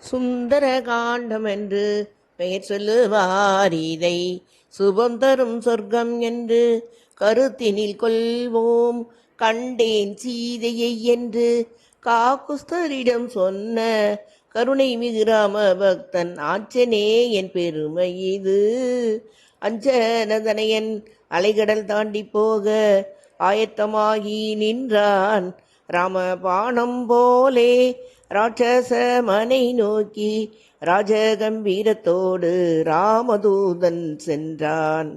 சுந்தர காண்டம் என்று பெயர் சொல்லுவார். இதை சுபம் தரும் சொர்க்கம் என்று கருத்தினில் கொள்வோம். கண்டேன் சீதையை என்று காக்குஸ்தரிடம் சொன்ன கருணை மிகு ராம பக்தன் ஆச்சனே என் பெருமை இது. அஞ்சனதனையன் அலைகடல் தாண்டி போக ஆயத்தமாகி நின்றான். ராமபாணம் போலே ராட்சச மனை நோக்கி ராஜகம்பீரத்தோடு ராமதூதன் சென்றான்.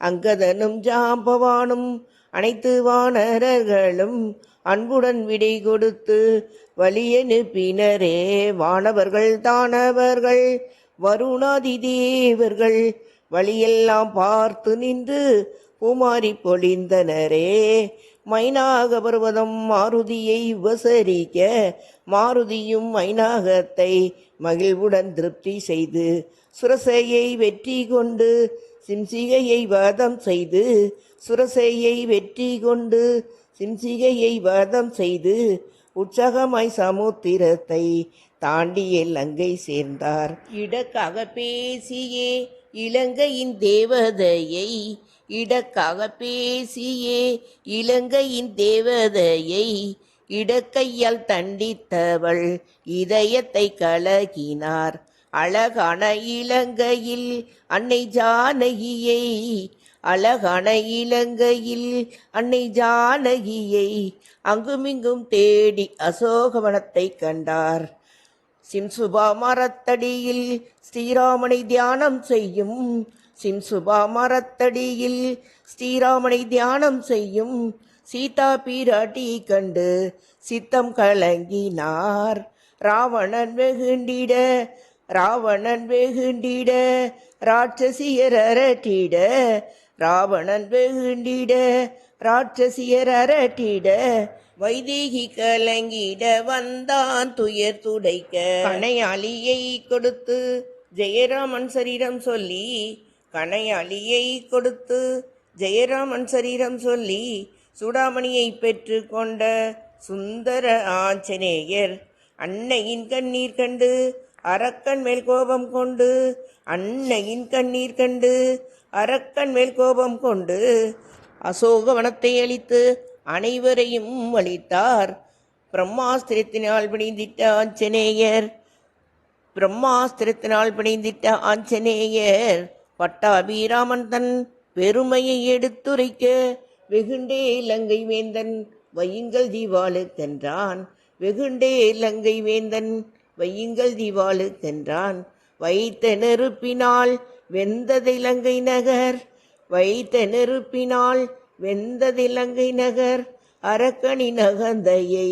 அங்கதனும் ஜாம்பவானும் அனைத்து வானரர்களும் அன்புடன் விடை கொடுத்து வழியனுப்பினரே. வானவர்கள் தானவர்கள் வருணாதி தேவர்கள் வழியெல்லாம் பார்த்து நின்று பூமாரி பொழிந்தனரே. மைனாக பர்வதம் மாருதியை உபசரிக்க மாருதியும் மைனாகத்தை மகிழ்வுடன் திருப்தி செய்து சுரசையை வெற்றி கொண்டு சிம்சிகையை வதம் செய்து சுரசையை வெற்றி கொண்டு சிம்சிகையை வதம் செய்து உற்சாகமாய் சமுத்திரத்தை தாண்டிய இலங்கை சேர்ந்தார். இடக்காக பேசியே இலங்கையின் தேவதையை இடக்காக பேசியே இலங்கையின் தேவதையை இடக்கையால் தண்டித்தவள் இதயத்தை கலகினார். அழகான இலங்கையில் அன்னை ஜானகியை அழகான இலங்கையில் அன்னை ஜானகியை அங்குமிங்கும் தேடி அசோகவனத்தை கண்டார். சிம்சுபா மரத்தடியில் ஸ்ரீராமனை தியானம் செய்யும் சிம்சுபா மரத்தடியில் ஸ்ரீராமனை தியானம் செய்யும் சீதா பிராட்டி கண்டு சித்தம் கலங்கினார். ராவணன் வெகுண்டிட ராவணன் வெகுண்டிட ராட்சசியர் அரட்டிட ராவணன் வெகுண்டிட ராட்சசியர் அரட்டிட வைதேகி கலங்கிட வந்தான் துயர் துடைக்க. கணையாளியை கொடுத்து ஜெயராமன் சரீரம் சொல்லி கணையாளியை கொடுத்து ஜெயராமன் சரீரம் சொல்லி சூடாமணியை பெற்று கொண்ட சுந்தர ஆஞ்சநேயர் அன்னையின் கண்ணீர் கண்டு அரக்கன் மேல் கோபம் கொண்டு அன்னையின் கண்ணீர் கண்டு அரக்கன் மேல் கோபம் கொண்டு அசோகவனத்தை அழித்து அனைவரையும் அளித்தார். பிரம்மாஸ்திரத்தினால் பிணைந்திட்ட ஆஞ்சநேயர் பிரம்மாஸ்திரத்தினால் பிணைந்திட்ட ஆஞ்சநேயர் பட்டாபிராமன் தன் பெருமையை எடுத்துரைக்க வெகுண்டே இலங்கை வேந்தன் வையுங்கள் தீவாளுக்கென்றான். வெகுண்டே இலங்கை வேந்தன் வையுங்கள் தீவாளுக்கென்றான். வைத்த நெருப்பினால் வெந்ததிலங்கை நகர் வைத்த நெருப்பினால் வெந்ததிலங்கை நகர் அரக்கனின் அகந்தையை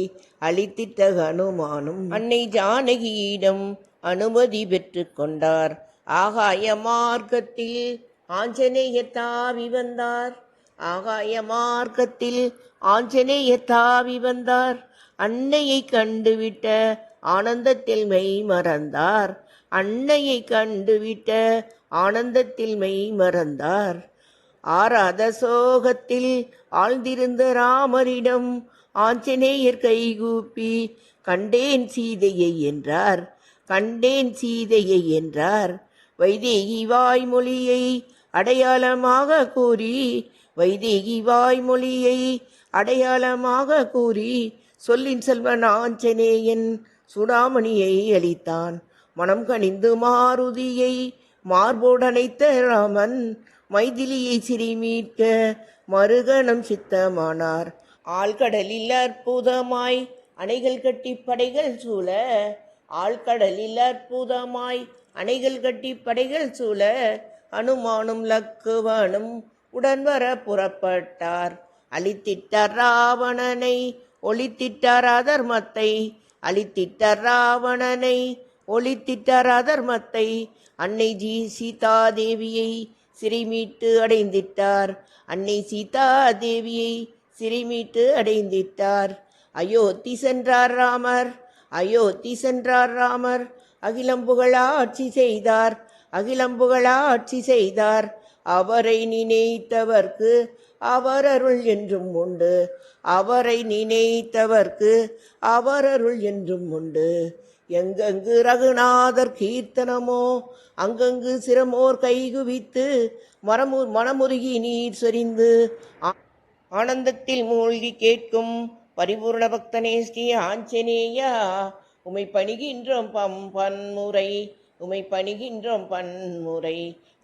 அழித்திட்ட ஹனுமானும் அன்னை ஜானகியிடம் அனுமதி பெற்று கொண்டார். ஆகாய மார்க்கத்தில் ஆஞ்சநேயர் தாவி வந்தார். ஆகாய மார்க்கத்தில் ஆஞ்சநேயர் தாவி வந்தார். அன்னையை கண்டுவிட்ட ஆனந்தத்தில் மெய் மறந்தார். அன்னையை கண்டுவிட்ட ஆனந்தத்தில் மெய் மறந்தார். ஆராத சோகத்தில் ஆழ்ந்திருந்த ராமரிடம் ஆஞ்சநேயர் கைகூப்பி கண்டேன் சீதையை என்றார். கண்டேன் சீதையை என்றார். வைதேகி வாய்மொழியை அடையாளமாக கூறி வைதேகி வாய்மொழியை அடையாளமாக கூறி சொல்லின் செல்வன் ஆஞ்சநேயன் சூடாமணியை அளித்தான். மனம் கனிந்து மாருதியை மார்போடனைத்த ராமன் மைதிலியை சிறிமீட்க மறுகணம் சித்தமானார். ஆழ்கடலில் அற்புதமாய் அணைகள் கட்டி படைகள் சூழ ஆழ்கடலில் அற்புதமாய் அணைகள் கட்டி படைகள் சூழ அனுமானும் லக்குவனும் உடன்வர புறப்பட்டார். அழித்திட்டார் ராவணனை ஒளித்திட்டார் அதர்மத்தை அழித்திட்டார் ராவணனை ஒளித்திட்டார் அதர்மத்தை. அன்னை சீதா தேவியை சிறைமீட்டு அடைந்திட்டார். அன்னை சீதா தேவியை சிறைமீட்டு அடைந்திட்டார். அயோத்தி சென்றார் ராமர் அயோத்தி சென்றார் ராமர் அகிலம் புகழாட்சி செய்தார். அகிலம் புகழாட்சி செய்தார். அவரை நினைத்தவர்க்கு அவர் அருள் என்றும் உண்டு. அவரை நினைத்தவர்க்கு அவர் அருள் என்றும் உண்டு. எங்கெங்கு ரகுநாதர் கீர்த்தனமோ அங்கங்கு சிரமோர் கைகுவித்து மனமுருகி நீர் சொரிந்து ஆனந்தத்தில் மூழ்கி கேட்கும் பரிபூர்ண பக்தனே ஸ்ரீ ஆஞ்சநேயா, உமை பணிகின்றோம் பன்முறை, உமை பணிகின்றோம் பன்முறை,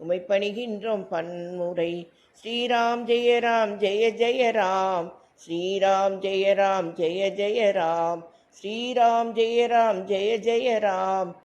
உமை பணிகின்றோம் பன்முறை. ஸ்ரீராம் ஜெய ராம் ஜெய ஜெய ராம், ஸ்ரீராம் ஜெய ராம் ஜெய ஜெய ராம், ஸ்ரீராம் ஜெய ராம் ஜெய ஜெய ராம்.